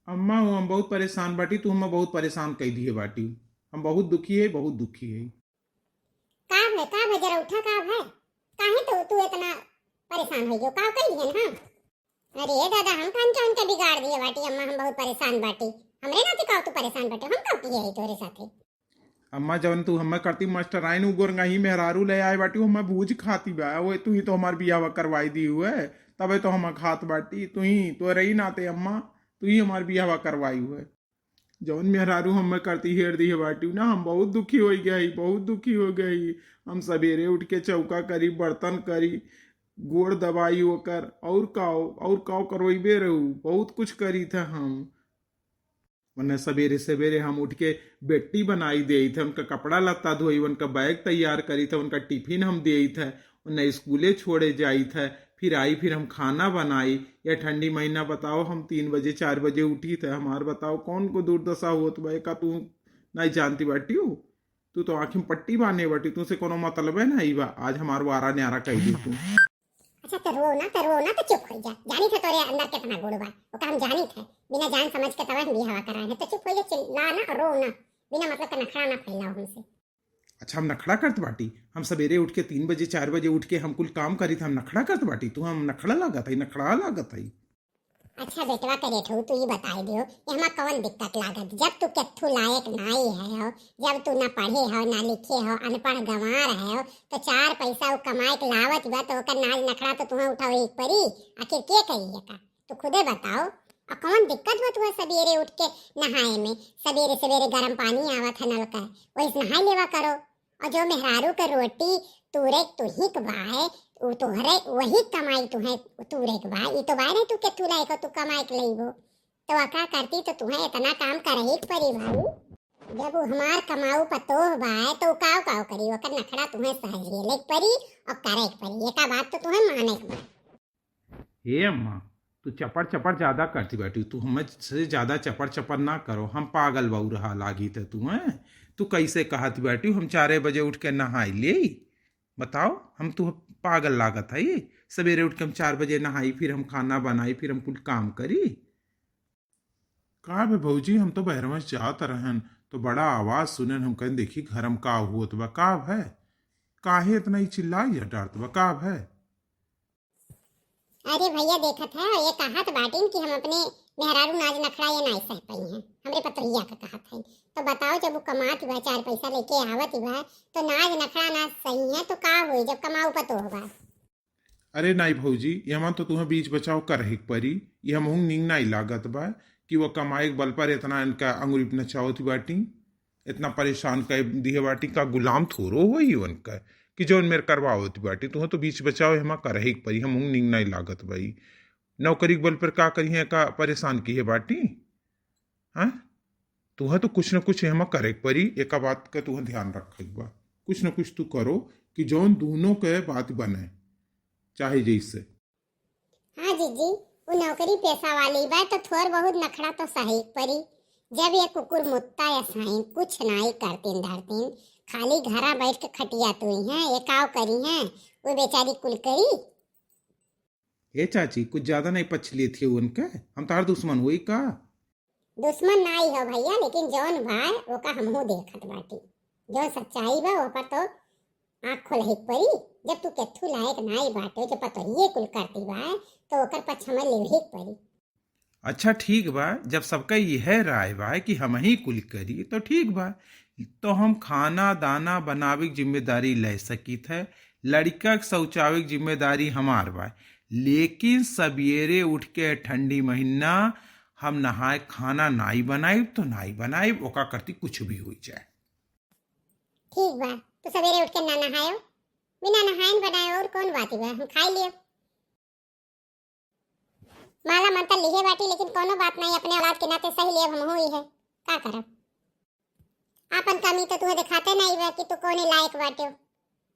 अम्मा हो हम बहुत परेशान बाटी, तू हमें बहुत परेशान कई दिए बाटी। हम बहुत दुखी है, बहुत दुखी है। का है जरा उठा का है काहे तो तू इतना परेशान हो गयो का कह दिए ना। अरे दादा हम कान का बिगाड़ दिए बाटी अम्मा हम बहुत परेशान बाटी। हमरे नाते का तू परेशान बाटे हम का किए है तोरे साथे। अम्मा जवन तू हमें करती मास्टर आइन गोरंगाही मेहरारू ले आए बाटी, हमें भूज खाती बा वो, तू ही तो हमार बियाह करवाई दी हुए, तबे तो हम खात बाटी, तू ही तो रही नाते अम्मा, तू ही हमार बियाह करवाई हुए। जौन मेहरारू हमें करती हेर दी है बाटी ना, हम बहुत दुखी हो गई, बहुत दुखी हो गई। हम सवेरे उठ के चौका करी, बर्तन करी, गोड़ दबाई होकर, और काओ करवैबे रहू, बहुत कुछ करी था हम। वरना सवेरे सवेरे हम उठ के बेटी बनाई दे थे, उनका कपड़ा लत्ता धोई, उनका बैग तैयार करी था, उनका टिफिन हम दे थे, उन्हें स्कूले छोड़े जाई थे, फिर आई, फिर हम खाना बनाई। या ठंडी महीना बताओ, हम 3 बजे 4 बजे उठी थे, हमार बताओ कौन को दुर्दशा होत बा का तू नहीं जानती बाटी हो। तू तो आँखी में पट्टी बांधे बाटी, तुझसे कोनो मतलब है ना बा, आज हमार वारा न्यारा कह दी तू। अच्छा तो रो ना तो चुप हो जा। जानी था तोरे अंदर कितना गुड़ बा वो काम जानी था। बिना जान समझ के तब भी हवा कराए तो चुप हो जा चिल्ला ना रो ना। बिना मतलब का नखरा ना फैलाओ हमसे। अच्छा हम नखड़ा करत बाटी? हम सवेरे उठ के 3 बजे 4 बजे उठ के हम कुल काम करी था, हम नखड़ा करत बाटी? तू हम नखड़ा लागत है, नखड़ा लागत है। अच्छा बेटवा करे ठो तू ये बताई दियो कि हमार कौन दिक्कत लागत जब तू कत्थू लायक नाई है हो। जब तू ना पढ़े हो ना लिखे हो अनपढ़ गंवार है हो तो 4 पैसा वो कमाए के लावत बा तो ओकर नाज नखड़ा तो तुम्हें उठावे एक परी। आखिर के कही का तो खुदे बताओ। और कौन दिक्कत बा तुम्हें सवेरे उठ के नहाए में। सवेरे सवेरे गर्म पानी आवत है नल का वही नहाई लेवा करो। और जो मेहरारू का रोटी तूरे तुही के बाए वो तो हरे वही कमाई तुम्हें तूरे के बा ये तो बाय नहीं तू के तू लायक तू कमाई के लईबो। तो अका करती तो तुम्हें इतना काम करही परी भाई। जब वो हमार कमाऊ पतोह बाय तो काव काव करी ओकर नखड़ा तुम्हें सहजे ले परी और करे परी एका बात तो तुम्हें माने के बा। हे अम्मा, तू चपड़ चपड़ ज्यादा करती बैठी, तू हमें से ज्यादा चपड़ चपड़ ना करो, हम पागल बहु रहा लागी थे तू है। तू कैसे कहती बैठी हम 4 बजे उठ के नहाई ले? बताओ, हम तू पागल लागत है ये? सवेरे उठ के हम 4 बजे नहाई, फिर हम खाना बनाई, फिर हम कुछ काम करी। का बे भौजी, हम तो बहरवा जात रहन तो बड़ा आवाज सुनन, हम कहें देखी घर में का हुआ बा, का है? काहे इतना ही चिल्लाई डांटत बा, का है? अरे भैया देखत है ये कहत बाटिन कि हम अपने मेहरारू नाज नखड़ा ये नहीं सह पाई हैं हमरे पतरिया का कहत है। तो बताओ जब वो कमात बा 4 पैसा लेके आवत बा तो नाज नखड़ा ना सही है तो का होई जब कमाऊ पतो होगा। अरे नहीं भौजी, यहाँ तो तुम्हें बीच बचाव कर ही परी। ये हम नींग नहीं लागत बा कि वो कमाए के बल पर इतना इनका अंगुरी नचावती बाटी, इतना परेशान कर दिए बाटी, का गुलाम थोड़ो हो ही उनका कि जो मेरे करवावती बाटी। तुम्हें तो बीच बचाव हम कर ही परी, हम नींग नहीं लागत भाई। नौकरी के बल पर का करी है, का परेशान की है बाटी? हाँ, तुम्हें तो कुछ न कुछ हम करे परी, एक बात का तुम्हें ध्यान रख बा, कुछ न कुछ तू करो कि जौन दोनों के बात बने, चाहे जैसे। हाँ जीजी वो नौकरी पेशा वाली बा तो थोड़ बहुत नखड़ा तो सही परी। जब ये कुकुर मुत्ता या साईं कुछ नहीं करतीन धरतीन खाली घरा बैठ के खटिया तो ही हैं ये काव करी हैं वो बेचारी कुल करी। ए चाची, कुछ ज्यादा नहीं पछली थी उनके, हम तार दुश्मन हुई का? दुश्मन नाई हो भैया लेकिन जौन भाई वो का हमहू देखत बाटी। जो सच्चाई बा वो पर तो आँख खोलही परी। जब तू केथू लायक नाई बाटे जो पतोहिए कुल करती बा तो ओकर पछमा लेवही परी। अच्छा ठीक बा, जब सबका यह राय बा कि हम ही कुल करी तो ठीक बा, तो हम खाना दाना बनावे की जिम्मेदारी ले सकी थे, लड़का के शौचावे की जिम्मेदारी हमार बा। लेकिन सवेरे उठ के ठंडी महीना हम नहाए खाना नाई बनाई तो नाई बनाई, ओका करती कुछ भी हो जाए। ठीक बा तो सवेरे उठ के ना नहायो बिना नहायन बनाए और कौन बात बा हम खाई लियो। माला मनता लिहे बाटी लेकिन कोनो बात नहीं अपने औलाद के नाते सही लिए हम हुई है का करब। आपन कमी तो तुम्हें दिखाते नहीं बा कि तू कोने लायक बाटे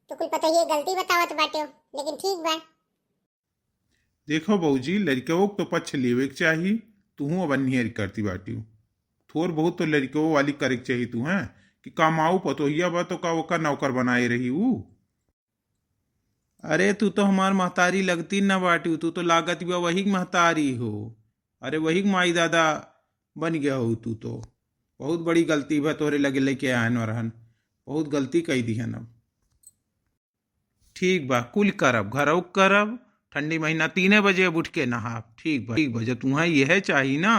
तो कुल पता ये गलती बतावत बाटे लेकिन ठीक बा। देखो बहूजी, लड़कों को तो पक्ष लेवे के चाहिए, तू अब अन्य करती बाटी हूँ, थोड़ बहुत तो लड़कों वाली करे के चाहिए तू है कि कमाऊ पतोहिया बा तो का ओका नौकर बनाए रही हूँ। अरे तू तो हमार महतारी लगती न बाटी, तू तो लागत बा वही महतारी हो। अरे वही माई दादा बन गया हो तू तो। बहुत बड़ी गलती बा तोहरे लगे लेके आयन रहन। बहुत गलती कई दिहन अब। ठीक बा, कुल करब, घरऊ करब। ठंडी महीना 3 बजे अब उठ के नहाब। ठीक बा, ठीक बा। जब तुम्हें यह चाहिए ना,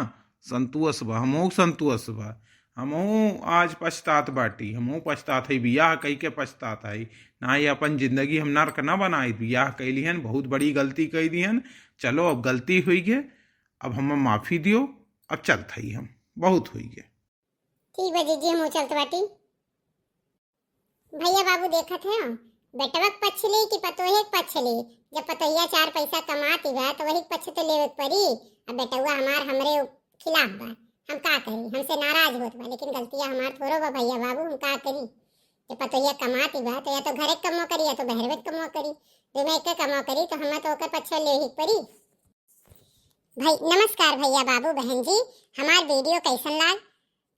संतुष बा, हमहू संतुष बा। हमहू आज पछतात बाटी, हमहू पछतात है, बियाह कई के पछतात है। ना ये अपन जिंदगी हम नर्क न बनाई, बियाह कैली हन, बहुत बड़ी गलती कई दी हन। चलो अब गलती हुई गे, अब हम माफी दियो। अब चलत हई हम, बहुत हुई गे। ठीक बा जीजी, हम चलत बाटी। भैया बाबू देखत है बेटवा के पछली कि पतोहे के पछली। जब पतोहिया 4 पैसा कमाती बा तो वही पछ तो लेवे के पड़ी। अब बेटवा हमार हमरे खिलाफ बा, हम का करी, हमसे नाराज होत बा, लेकिन गलतियां हमार थोड़ो बा भैया बाबू, हम का करी। जब पतोहिया कमाती बा तो या तो घरे कमो करी या तो बहरवे कमो करी। दो में एक कमो करी तो हमें तो ओकर पछे ले ही पड़ी। भाई नमस्कार भैया बाबू बहन जी, हमार वीडियो कैसन लाग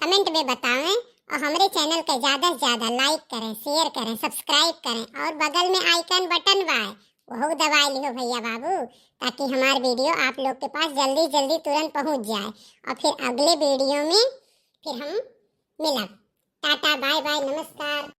कमेंट में बतावें और हमारे चैनल को ज़्यादा से ज़्यादा लाइक करें, शेयर करें, सब्सक्राइब करें और बगल में आइकन बटन बा वह दबा लियो भैया बाबू, ताकि हमार वीडियो आप लोग के पास जल्दी जल्दी तुरंत पहुंच जाए। और फिर अगले वीडियो में फिर हम मिलब। टाटा बाय बाय, नमस्कार।